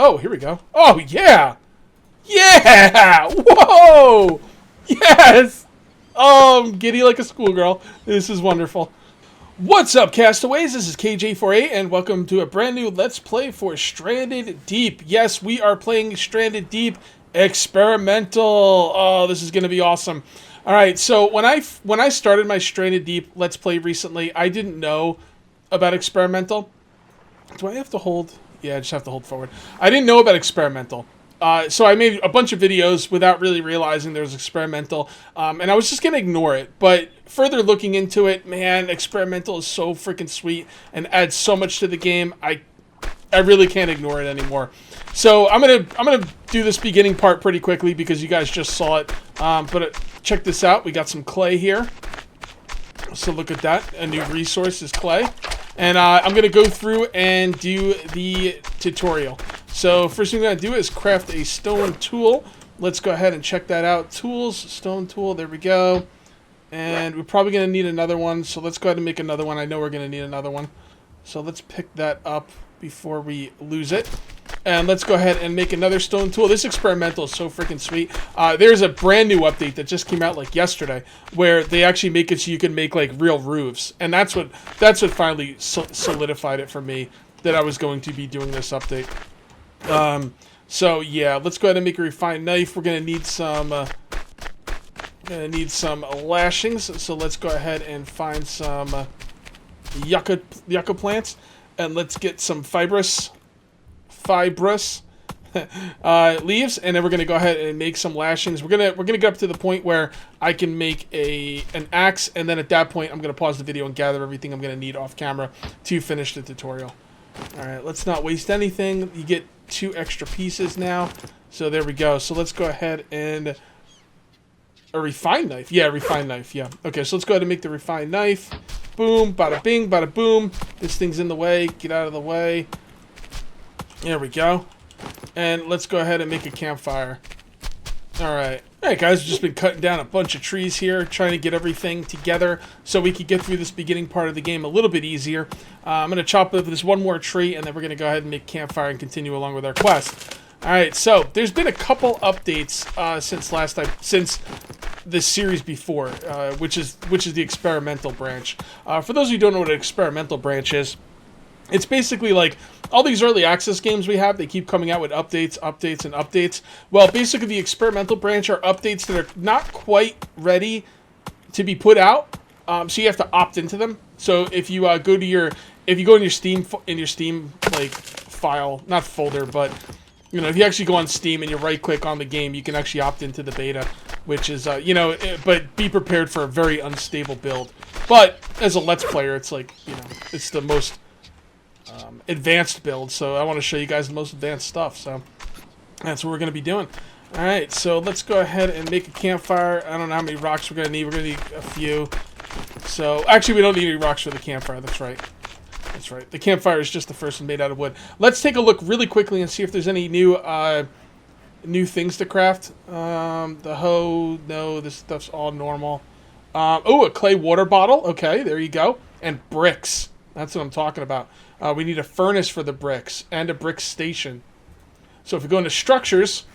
Oh, here we go. Oh, yeah! Yeah! Whoa! Yes! Oh, I'm giddy like a schoolgirl. This is wonderful. What's up, castaways? This is KJ48, and welcome to a brand new Let's Play for Stranded Deep. Yes, we are playing Stranded Deep Experimental. Oh, this is going to be awesome. Alright, so when I started my Stranded Deep Let's Play recently, I didn't know about Experimental. Do I have to hold? Yeah, I just have to hold forward. I didn't know about Experimental. So I made a bunch of videos without really realizing there was Experimental, and I was just going to ignore it. But further looking into it, man, Experimental is so freaking sweet and adds so much to the game. I really can't ignore it anymore. So I'm gonna do this beginning part pretty quickly because you guys just saw it. But check this out. We got some clay here. So look at that. A new resource is clay. And I'm going to go through and do the tutorial. So first thing I'm going to do is craft a stone tool. Let's go ahead and check that out. Tools, stone tool, there we go. And we're probably going to need another one. So let's go ahead and make another one. I know we're going to need another one. So let's pick that up before we lose it. And let's go ahead and make another stone tool. This Experimental is so freaking sweet. There's a brand new update that just came out like yesterday, where they actually make it so you can make like real roofs, and that's what finally solidified it for me that I was going to be doing this update. So yeah, let's go ahead and make a refined knife. We're gonna need some lashings. So let's go ahead and find some yucca plants, and let's get some fibrous leaves, and then we're gonna go ahead and make some lashings. We're gonna get up to the point where I can make an axe, and then at that point I'm gonna pause the video and gather everything I'm gonna need off camera to finish the tutorial. All right, let's not waste anything. You get 2 extra pieces now, so there we go. So let's go ahead and a refined knife. Yeah, refined knife. Yeah. Okay, so let's go ahead and make the refined knife. Boom, bada bing, bada boom. This thing's in the way. Get out of the way. There we go. And let's go ahead and make a campfire. Alright. Alright, guys, we've just been cutting down a bunch of trees here, trying to get everything together so we can get through this beginning part of the game a little bit easier. I'm going to chop up this one more tree, and then we're going to go ahead and make campfire and continue along with our quest. Alright, so there's been a couple updates since this series before, which is the experimental branch. For those of you who don't know what an experimental branch is, it's basically like all these early access games we have, they keep coming out with updates, and updates. Well, basically the experimental branch are updates that are not quite ready to be put out, so you have to opt into them. So if you go in your Steam like file, not folder, but you know, if you actually go on Steam and you right click on the game, you can actually opt into the beta, which is but be prepared for a very unstable build. But as a Let's Player, it's like, you know, it's the most advanced build, so I want to show you guys the most advanced stuff, so that's what we're going to be doing. Alright, so let's go ahead and make a campfire. I don't know how many rocks we're going to need. We're going to need a few. So, actually, we don't need any rocks for the campfire. That's right. That's right. The campfire is just the first one made out of wood. Let's take a look really quickly and see if there's any new things to craft. The hoe, no, this stuff's all normal. Oh, a clay water bottle. Okay, there you go. And bricks. That's what I'm talking about. We need a furnace for the bricks and a brick station. So if we go into structures,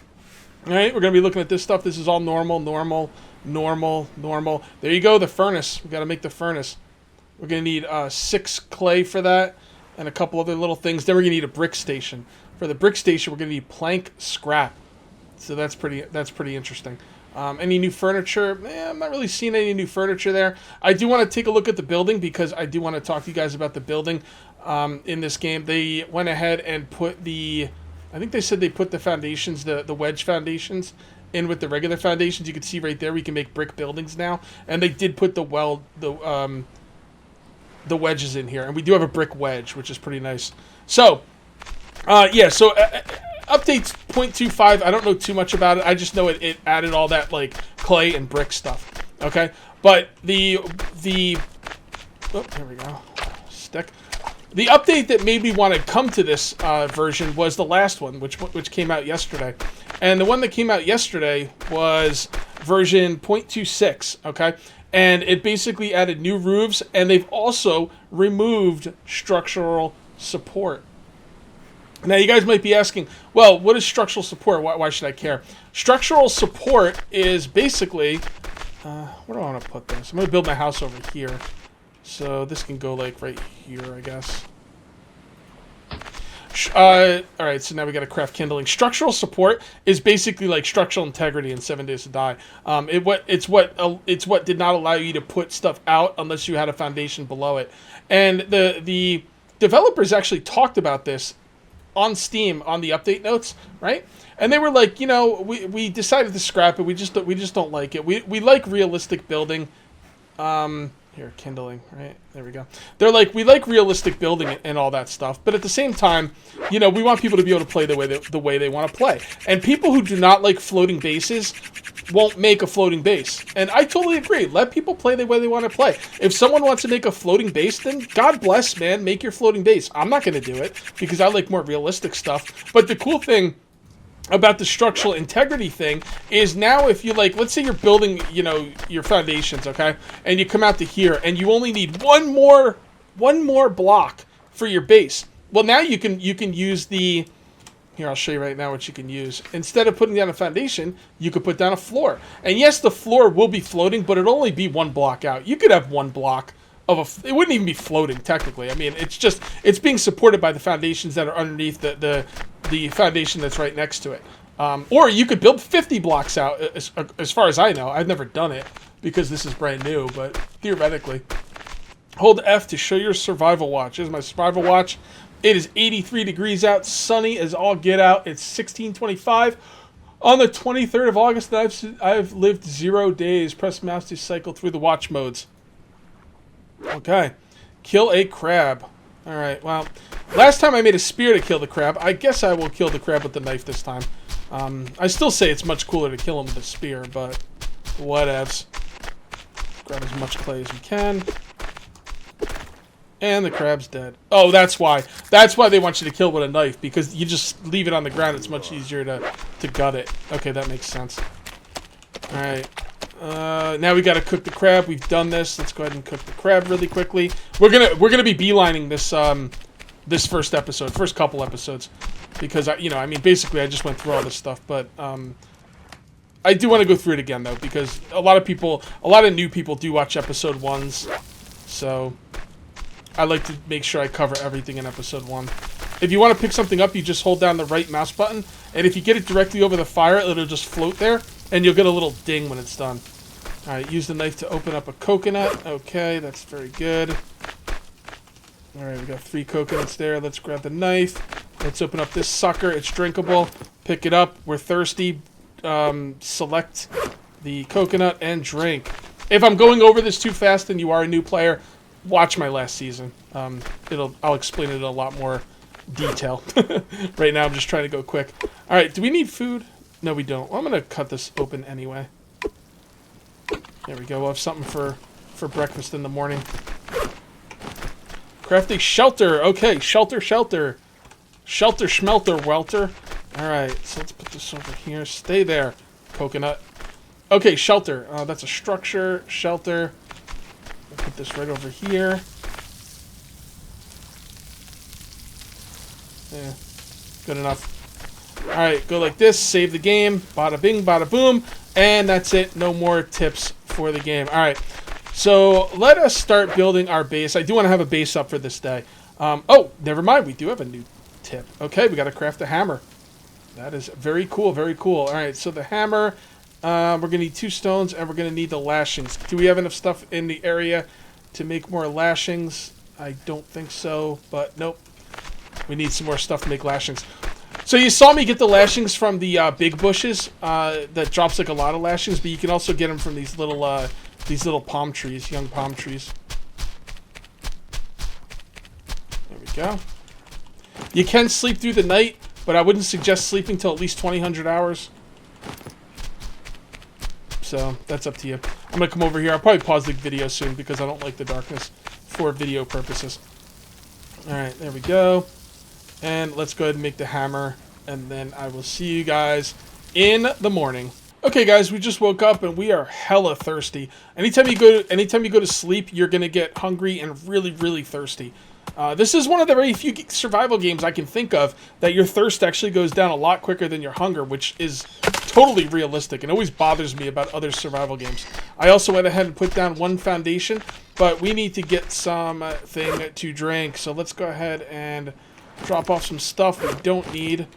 all right, we're going to be looking at this stuff. This is all normal. There you go, the furnace. We got to make the furnace. We're going to need 6 clay for that and a couple other little things. Then we're going to need a brick station. For the brick station, we're going to need plank scrap. So that's pretty interesting. Any new furniture? I'm not really seeing any new furniture there. I do want to take a look at the building because I do want to talk to you guys about the building in this game. They went ahead and put I think they said they put the foundations, the wedge foundations, in with the regular foundations. You can see right there we can make brick buildings now. And they did put the wedges in here. And we do have a brick wedge, which is pretty nice. So, yeah, so... updates 0.25, I don't know too much about it. I just know it added all that like clay and brick stuff. Okay, but the here we go. Stick. The update that made me want to come to this version was the last one, which came out yesterday, and the one that came out yesterday was version 0.26. Okay, and it basically added new roofs, and they've also removed structural support. Now, you guys might be asking, well, what is structural support? Why should I care? Structural support is basically... where do I want to put this? I'm going to build my house over here. So this can go, like, right here, I guess. Alright, so now we got to craft kindling. Structural support is basically like structural integrity in 7 Days to Die. It's what did not allow you to put stuff out unless you had a foundation below it. And the developers actually talked about this on Steam on the update notes, right? And they were like, you know, we decided to scrap it. We just don't like it. We like realistic building. Here, kindling, right? There we go. They're like, we like realistic building and all that stuff, but at the same time, you know, we want people to be able to play the way they want to play. And people who do not like floating bases won't make a floating base. And I totally agree. Let people play the way they want to play. If someone wants to make a floating base, then God bless, man, make your floating base. I'm not going to do it because I like more realistic stuff. But the cool thing about the structural integrity thing is now if you like, let's say you're building, you know, your foundations, okay, and you come out to here and you only need one more block for your base. Well, now you can use the, here, I'll show you right now what you can use. Instead of putting down a foundation, you could put down a floor. And yes, the floor will be floating, but it'll only be one block out. You could have one block of it wouldn't even be floating technically. I mean, it's being supported by the foundations that are underneath the foundation that's right next to it. Or you could build 50 blocks out, as far as I know. I've never done it because this is brand new, but theoretically. Hold F to show your survival watch. Here's my survival watch. It is 83 degrees out, sunny as all get out. It's 16:25 on the 23rd of August. I've lived 0 days. Press mouse to cycle through the watch modes. Okay. Kill a crab. Alright, well, last time I made a spear to kill the crab. I guess I will kill the crab with the knife this time. I still say it's much cooler to kill him with a spear, but whatevs. Grab as much clay as we can. And the crab's dead. Oh, that's why. That's why they want you to kill with a knife, because you just leave it on the ground. It's much easier to gut it. Okay, that makes sense. Alright. Now we gotta cook the crab. We've done this. Let's go ahead and cook the crab really quickly. We're gonna be beelining this this first couple episodes, because I mean, basically I just went through all this stuff, but I do want to go through it again though, because a lot of new people do watch episode 1s, so I like to make sure I cover everything in episode 1. If you want to pick something up, you just hold down the right mouse button, and if you get it directly over the fire, it'll just float there, and you'll get a little ding when it's done. Alright, use the knife to open up a coconut. Okay, that's very good. Alright, we got 3 coconuts there. Let's grab the knife. Let's open up this sucker. It's drinkable. Pick it up. We're thirsty. Select the coconut and drink. If I'm going over this too fast and you are a new player, watch my last season. I'll explain it in a lot more detail. Right now I'm just trying to go quick. Alright, do we need food? No, we don't. Well, I'm going to cut this open anyway. There we go. We'll have something for breakfast in the morning. Craft a shelter. Okay, shelter. Shelter, schmelter, welter. Alright, so let's put this over here. Stay there, coconut. Okay, shelter. That's a structure. Shelter. We'll put this right over here. Yeah, good enough. Alright, go like this. Save the game. Bada bing, bada boom. And that's it. No more tips for the game. Alright, so let us start building our base. I do want to have a base up for this day. Oh, never mind. We do have a new tip. Okay, we got to craft a hammer. That is very cool, very cool. Alright, so the hammer, we're going to need 2 stones, and we're going to need the lashings. Do we have enough stuff in the area to make more lashings? I don't think so, but nope. We need some more stuff to make lashings. So you saw me get the lashings from the big bushes. That drops like a lot of lashings, but you can also get them from these little palm trees, young palm trees. There we go. You can sleep through the night, but I wouldn't suggest sleeping till at least 2,000 hours. So that's up to you. I'm gonna come over here. I'll probably pause the video soon because I don't like the darkness for video purposes. All right, there we go. And let's go ahead and make the hammer, and then I will see you guys in the morning. Okay, guys, we just woke up and we are hella thirsty. Anytime you go to sleep, you're gonna get hungry and really, really thirsty. This is one of the very few survival games I can think of that your thirst actually goes down a lot quicker than your hunger, which is totally realistic and always bothers me about other survival games. I also went ahead and put down 1 foundation, but we need to get some thing to drink. So let's go ahead and drop off some stuff we don't need.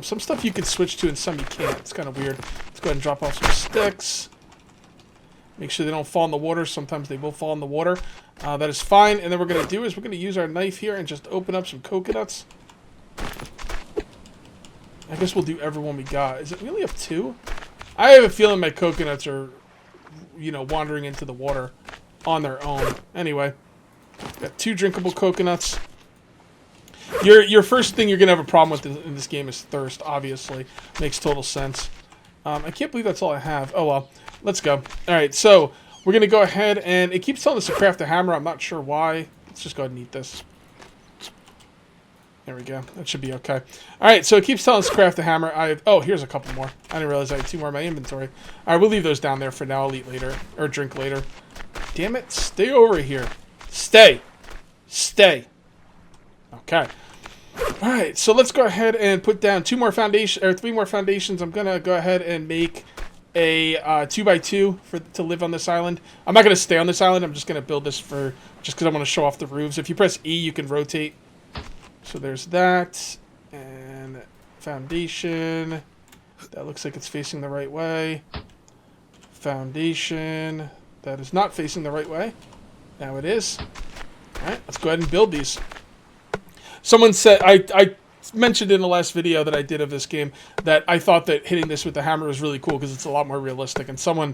Some stuff you can switch to and some you can't. It's kind of weird. Let's go ahead and drop off some sticks. Make sure they don't fall in the water. Sometimes they will fall in the water. That is fine. And then what we're going to do is we're going to use our knife here and just open up some coconuts. I guess we'll do every one we got. Is it really up 2? I have a feeling my coconuts are, you know, wandering into the water on their own. Anyway, got 2 drinkable coconuts. Your first thing you're going to have a problem with in this game is thirst, obviously. Makes total sense. I can't believe that's all I have. Oh, well. Let's go. Alright, so we're going to go ahead and it keeps telling us to craft a hammer. I'm not sure why. Let's just go ahead and eat this. There we go. That should be okay. Alright, so it keeps telling us to craft a hammer. Oh, here's a couple more. I didn't realize I had 2 more in my inventory. Alright, we'll leave those down there for now. I'll eat later. Or drink later. Damn it. Stay over here. Stay. Stay. Okay. Alright, so let's go ahead and put down 3 more foundations. I'm going to go ahead and make a 2x2 to live on this island. I'm not going to stay on this island. I'm just going to build this just because I want to show off the roofs. If you press E, you can rotate. So there's that. And foundation. That looks like it's facing the right way. Foundation. That is not facing the right way. Now it is. Alright, let's go ahead and build these. Someone said, I mentioned in the last video that I did of this game that I thought that hitting this with the hammer was really cool because it's a lot more realistic. And someone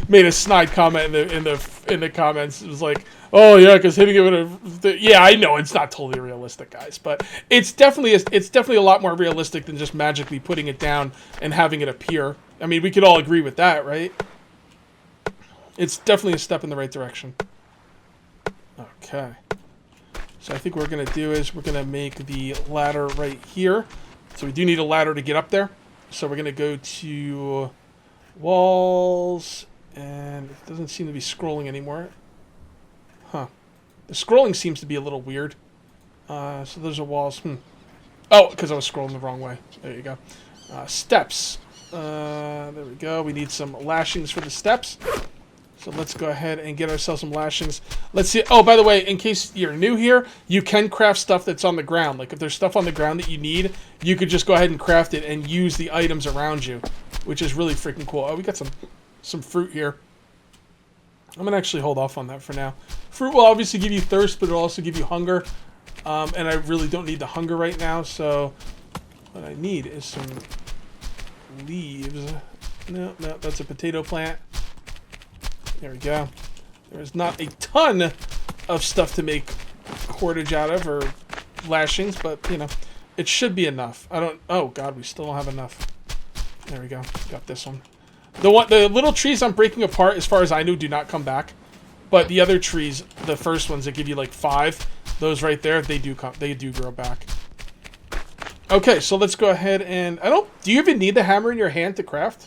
made a snide comment in the comments. It was like, "Oh yeah, because hitting it with yeah, I know it's not totally realistic, guys, but it's definitely a lot more realistic than just magically putting it down and having it appear. I mean, we could all agree with that, right? It's definitely a step in the right direction. Okay. So I think what we're going to do is we're going to make the ladder right here. So we do need a ladder to get up there. So we're going to go to walls, and it doesn't seem to be scrolling anymore. Huh. The scrolling seems to be a little weird. So those are walls. Oh, because I was scrolling the wrong way. There you go. Steps. There we go. We need some lashings for the steps. So let's go ahead and get ourselves some lashings. Let's see. Oh, by the way, in case you're new here, you can craft stuff that's on the ground. Like if there's stuff on the ground that you need, you could just go ahead and craft it and use the items around you, which is really freaking cool. Oh, we got some fruit here. I'm going to actually hold off on that for now. Fruit will obviously give you thirst, but it'll also give you hunger. And I really don't need the hunger right now, so what I need is some leaves. No, that's a potato plant. There we go. There's not a ton of stuff to make cordage out of, or lashings, but, you know, it should be enough. Oh, God, we still don't have enough. There we go. Got this one. The little trees I'm breaking apart, as far as I know, do not come back. But the other trees, the first ones that give you, like, 5, those right there, they do grow back. Okay, so let's go ahead and... Do you even need the hammer in your hand to craft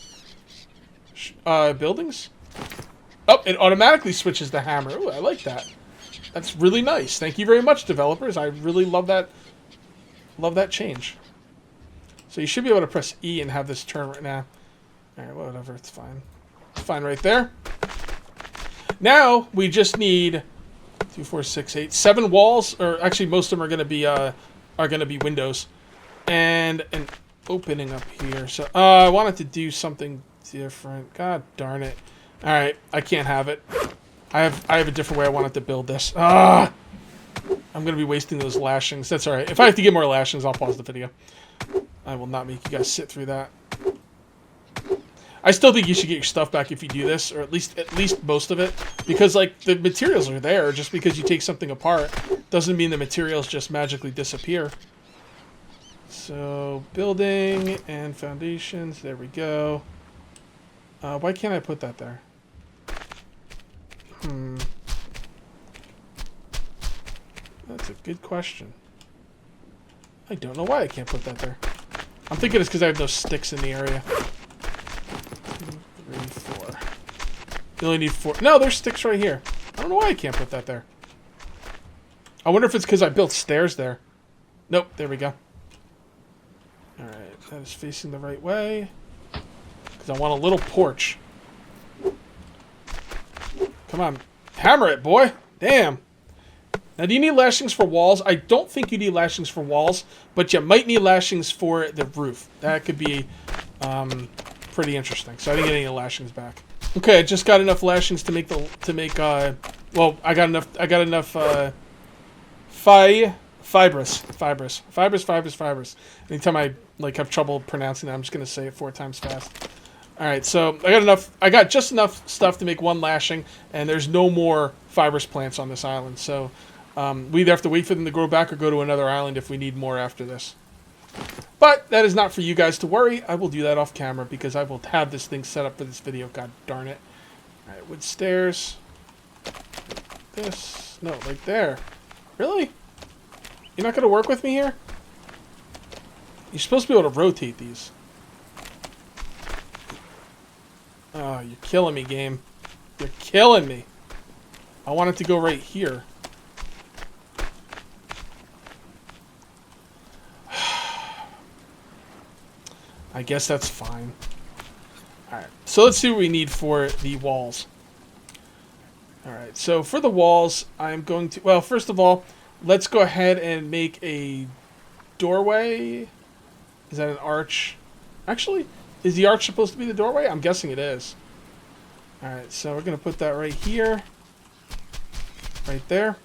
buildings? Oh, it automatically switches the hammer. Ooh, I like that. That's really nice. Thank you very much, developers. I really love that. Love that change. So you should be able to press E and have this turn right now. All right, whatever. It's fine. It's fine right there. Now we just need 2, 4, 6, 8, 7 walls, or actually most of them are going to be windows, and an opening up here. So I wanted to do something different. God darn it. All right, I can't have it. I have a different way I wanted to build this. I'm going to be wasting those lashings. That's all right. If I have to get more lashings, I'll pause the video. I will not make you guys sit through that. I still think you should get your stuff back if you do this, or at least most of it, because like the materials are there. Just because you take something apart doesn't mean the materials just magically disappear. So building and foundations. There we go. Why can't I put that there? That's a good question. I don't know why I can't put that there. I'm thinking it's because I have no sticks in the area. 2, 3, 4. You only need 4. No, there's sticks right here. I don't know why I can't put that there. I wonder if it's because I built stairs there. Nope, there we go. Alright, that is facing the right way. Because I want a little porch. Come on. Hammer it, boy. Damn. Now, do you need lashings for walls? I don't think you need lashings for walls, but you might need lashings for the roof. That could be pretty interesting. So I didn't get any lashings back. Okay, I just got enough lashings to make well, I got enough fibrous. Anytime I have trouble pronouncing that, I'm just gonna say it 4 times fast. All right, so I got just enough stuff to make 1 lashing, and there's no more fibrous plants on this island. So we either have to wait for them to grow back or go to another island if we need more after this. But that is not for you guys to worry. I will do that off camera because I will have this thing set up for this video. God darn it. All right, wood stairs. This. No, right there. Really? You're not going to work with me here? You're supposed to be able to rotate these. Oh, you're killing me, game. You're killing me. I want it to go right here. I guess that's fine. Alright, so let's see what we need for the walls. Alright, so for the walls, I'm going to... Well, first of all, let's go ahead and make a doorway. Is that an arch? Actually, is the arch supposed to be the doorway? I'm guessing it is. Alright, so we're going to put that right here. Right there.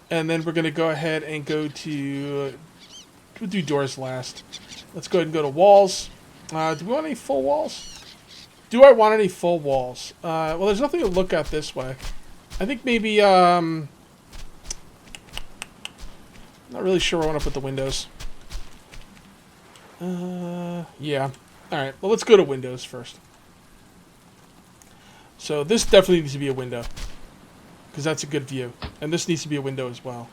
And then we're going to go ahead and go to... We'll do doors last. Let's go ahead and go to walls. Do we want any full walls? Do I want any full walls? Well, there's nothing to look at this way. I think maybe, not really sure where I want to put the windows. Yeah. Alright, well, let's go to windows first. So this definitely needs to be a window. Because that's a good view. And this needs to be a window as well.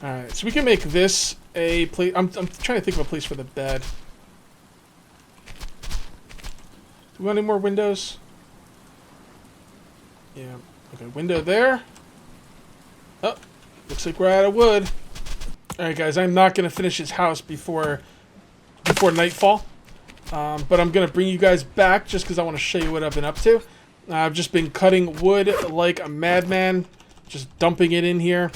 Alright, so we can make this a place. I'm trying to think of a place for the bed. Do we want any more windows? Yeah. Okay, window there. Oh, looks like we're out of wood. Alright, guys, I'm not going to finish his house before nightfall. But I'm going to bring you guys back just because I want to show you what I've been up to. I've just been cutting wood like a madman. Just dumping it in here.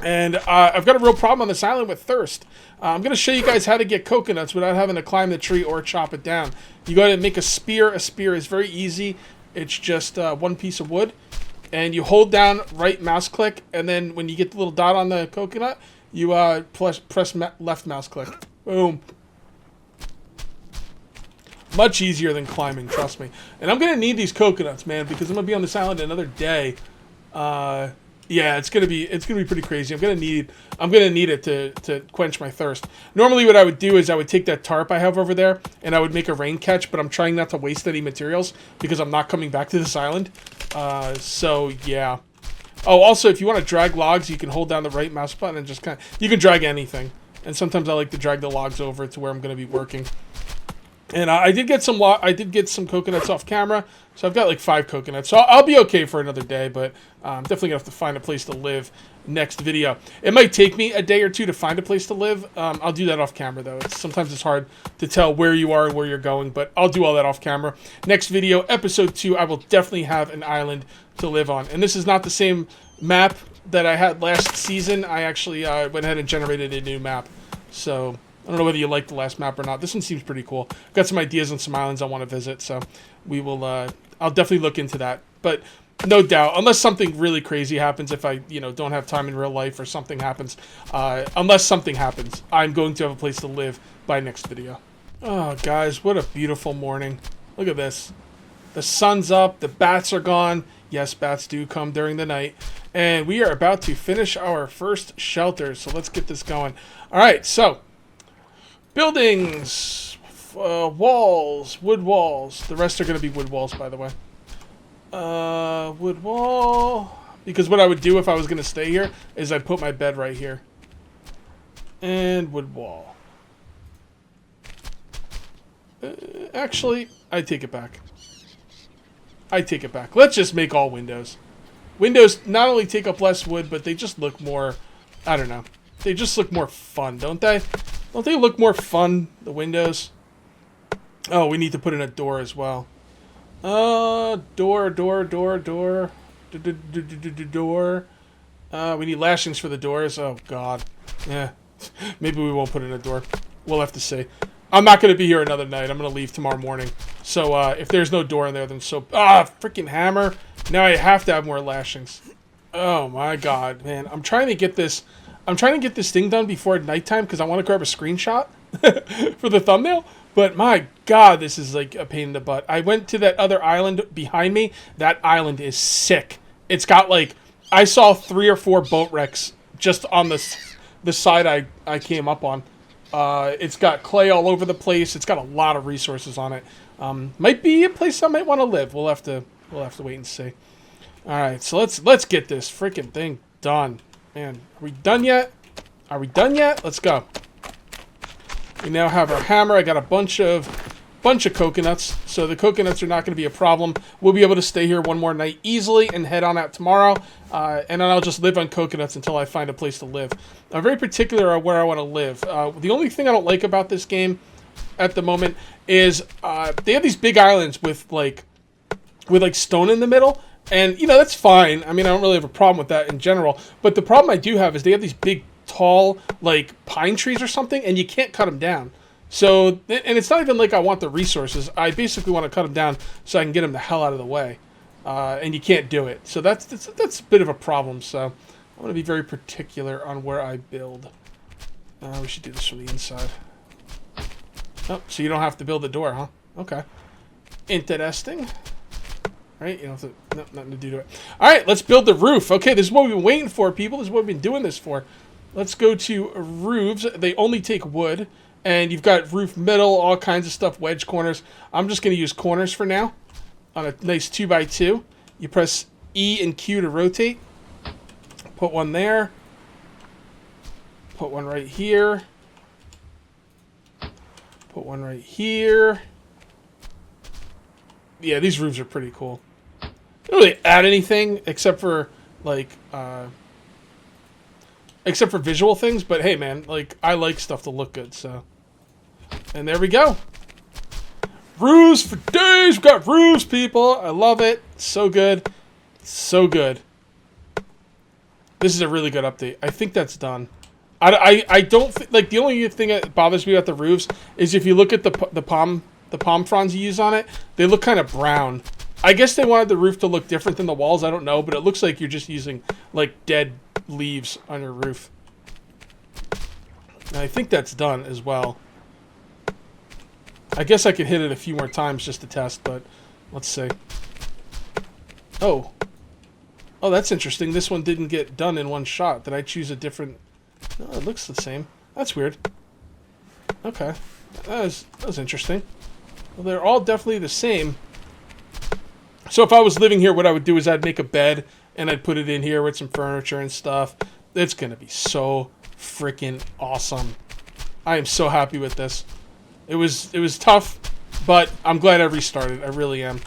And I've got a real problem on this island with thirst. I'm going to show you guys how to get coconuts without having to climb the tree or chop it down. You got to make a spear. A spear is very easy. It's just 1 piece of wood. And you hold down right mouse click. And then when you get the little dot on the coconut, you press left mouse click. Boom. Much easier than climbing, trust me. And I'm going to need these coconuts, man, because I'm going to be on this island another day. Yeah, it's gonna be pretty crazy. I'm gonna need it to quench my thirst. Normally, what I would do is I would take that tarp I have over there and I would make a rain catch, but I'm trying not to waste any materials because I'm not coming back to this island. So yeah. Oh, also, if you want to drag logs, you can hold down the right mouse button and just you can drag anything. And sometimes I like to drag the logs over to where I'm gonna be working. And I did get some coconuts off camera, so I've got like 5 coconuts. So I'll be okay for another day, but I'm definitely gonna have to find a place to live next video. It might take me a day or 2 to find a place to live. I'll do that off camera though. Sometimes it's hard to tell where you are and where you're going, but I'll do all that off camera. Next video, episode 2, I will definitely have an island to live on. And this is not the same map that I had last season. I actually went ahead and generated a new map. So I don't know whether you like the last map or not. This one seems pretty cool. I've got some ideas on some islands I want to visit, so we will. I'll definitely look into that. But no doubt, unless something really crazy happens, if I don't have time in real life or something happens, unless something happens, I'm going to have a place to live by next video. Oh, guys, what a beautiful morning! Look at this. The sun's up. The bats are gone. Yes, bats do come during the night, and we are about to finish our first shelter. So let's get this going. All right, so. Buildings, walls, wood walls. The rest are going to be wood walls, by the way. Wood wall. Because what I would do if I was going to stay here is I'd put my bed right here. And wood wall. Actually, I take it back. I take it back. Let's just make all windows. Windows not only take up less wood, but they just look more, I don't know. They just look more fun, don't they? Don't they look more fun, the windows? Oh, we need to put in a door as well. Door. We need lashings for the doors. Oh, God. Yeah. Maybe we won't put in a door. We'll have to see. I'm not going to be here another night. I'm going to leave tomorrow morning. So, if there's no door in there, then so... Ah, freaking hammer. Now I have to have more lashings. Oh, my God, man. I'm trying to get this thing done before nighttime because I want to grab a screenshot for the thumbnail. But, my God, this is like a pain in the butt. I went to that other island behind me. That island is sick. It's got, like... I saw 3 or 4 boat wrecks just on the side I came up on. It's got clay all over the place. It's got a lot of resources on it. Might be a place I might want to live. We'll have to wait and see. All right, so let's get this freaking thing done. Man, are we done yet? Are we done yet? Let's go. We now have our hammer. I got a bunch of coconuts, so the coconuts are not going to be a problem. We'll be able to stay here one more night easily and head on out tomorrow, and then I'll just live on coconuts until I find a place to live. I'm very particular on where I want to live. The only thing I don't like about this game at the moment is they have these big islands with like stone in the middle, and you know that's fine. I mean, I don't really have a problem with that in general, but the problem I do have is they have these big, tall, like pine trees or something, and you can't cut them down. So, and it's not even like I want the resources. I basically want to cut them down so I can get them the hell out of the way. And you can't do it. So that's a bit of a problem. So I want to be very particular on where I build. We should do this from the inside. Oh, so you don't have to build the door, huh? Okay. Interesting. Right? You don't have to... No, nothing to do to it. Alright, let's build the roof. Okay, this is what we've been waiting for, people. This is what we've been doing this for. Let's go to roofs. They only take wood. And you've got roof middle, all kinds of stuff, wedge corners. I'm just going to use corners for now on a nice 2x2. You press E and Q to rotate. Put one there. Put one right here. Put one right here. Yeah, these roofs are pretty cool. They don't really add anything except for, like, except for visual things, but hey, man, like, I like stuff to look good, so. And there we go. Roofs for days. We've got roofs, people. I love it. So good. So good. This is a really good update. I think that's done. I don't think, like, the only thing that bothers me about the roofs is if you look at the palm fronds you use on it, they look kind of brown. I guess they wanted the roof to look different than the walls. I don't know, but it looks like you're just using, like, dead leaves on your roof. And I think that's done as well. I guess I could hit it a few more times just to test, but let's see. Oh. Oh, that's interesting. This one didn't get done in one shot. Did I choose a different... No, it looks the same. That's weird. Okay. That was interesting. Well, they're all definitely the same. So if I was living here, what I would do is I'd make a bed, and I'd put it in here with some furniture and stuff. It's going to be so freaking awesome. I am so happy with this. It was tough, but I'm glad I restarted. I really am.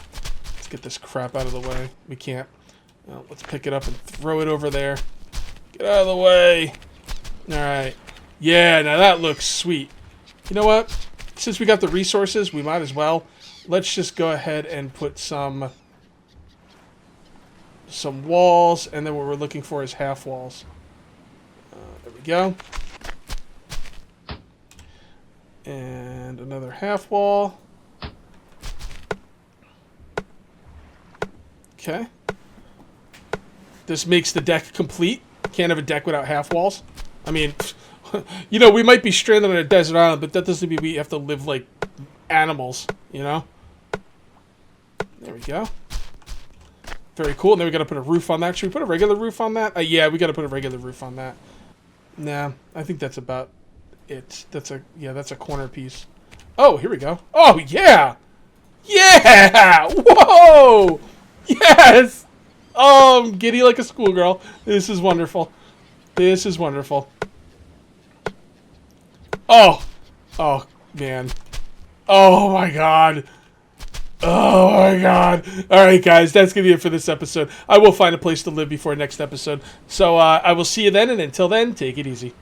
Let's get this crap out of the way. We can't. Well, let's pick it up and throw it over there. Get out of the way. All right. Yeah, now that looks sweet. You know what? Since we got the resources, we might as well. Let's just go ahead and put some walls, and then what we're looking for is half walls. There we go. And another half wall. Okay. This makes the deck complete. Can't have a deck without half walls. I mean, you know, we might be stranded on a desert island, but that doesn't mean we have to live like animals, you know? There we go. Very cool. And then we got to put a roof on that. Should we put a regular roof on that? Yeah, we got to put a regular roof on that. Nah, I think that's about it. That's a corner piece. Oh, here we go. Oh, yeah! Yeah! Whoa! Yes! Oh, I'm giddy like a schoolgirl. This is wonderful. This is wonderful. Oh! Oh, man. Oh, my God. Oh my god. Alright guys, that's going to be it for this episode. I will find a place to live before next episode. So I will see you then, and until then, take it easy.